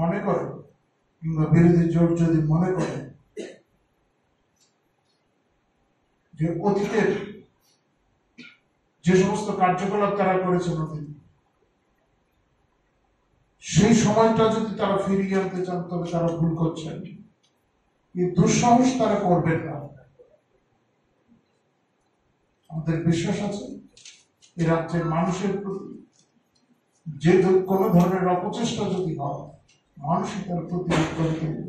মনে করে কিংবা বিরোধী জোট যদি মনে করে যে অতীতের যে সমস্ত কার্যকলাপ তারা করেছেন অতীতে, সেই সময়টা যদি তারা ফিরিয়ে আনতে চান, তবে তারা ভুল করছেন। এই দুঃসাহস তারা করবেন না। আমাদের বিশ্বাস আছে এই রাজ্যের মানুষের প্রতি যে কোনো ধরনের অপচেষ্টা যদি হয়, মানুষই তার প্রতিরোধ করে দেবে।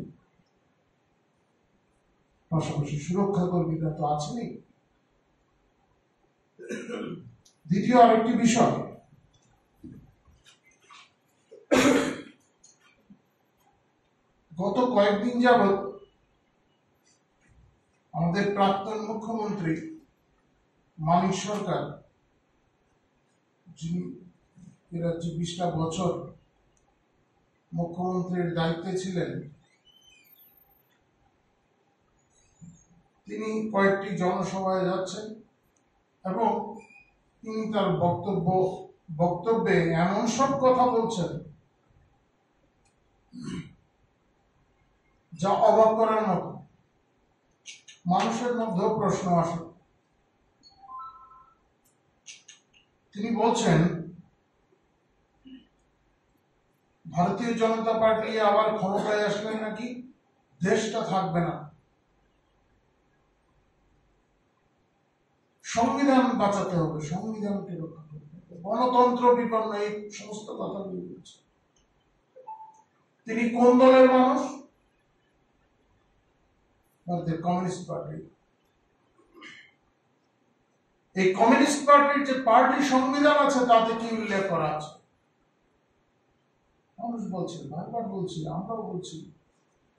পাশাপাশি সুরক্ষা কর্মীরা তো আছেই। দ্বিতীয় আরেকটি বিষয়, গত কয়েকদিন যাবৎ আমাদের প্রাক্তন মুখ্যমন্ত্রী মানিক সরকার, যিনি এ রাজ্যে 20টা বছর মুখ্যমন্ত্রীর দায়িত্বে ছিলেন, তিনি কয়েকটি জনসভায় যাচ্ছেন এবং তিনি তার বক্তব্যে এমন সব কথা বলছেন যা অবাক করার মতো। মানুষের মধ্যেও প্রশ্ন আসে। তিনি বলছেন ভারতীয় জনতা পার্টি আবার ক্ষমতায় আসলে নাকি দেশটা থাকবে না, সংবিধান বাঁচাতে হবে, সংবিধানকে রক্ষা করতে হবে, গণতন্ত্র বিপন্ন, এই সমস্ত কথাগুলি বলছে। তিনি কোন দলের মানুষ? ভারতের কমিউনিস্ট পার্টি। এই কমিউনিস্ট পার্টির যে পার্টি সংবিধান আছে, তাতে কি উল্লেখ করা আছে? মানুষ বলছে, বারবার বলছি, আমরাও বলছি,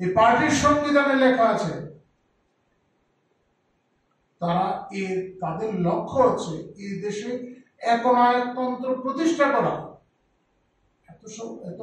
এই পার্টির সংবিধানে লেখা আছে তাদের লক্ষ্য হচ্ছে এই দেশে একনায়কতন্ত্র প্রতিষ্ঠা করা। এত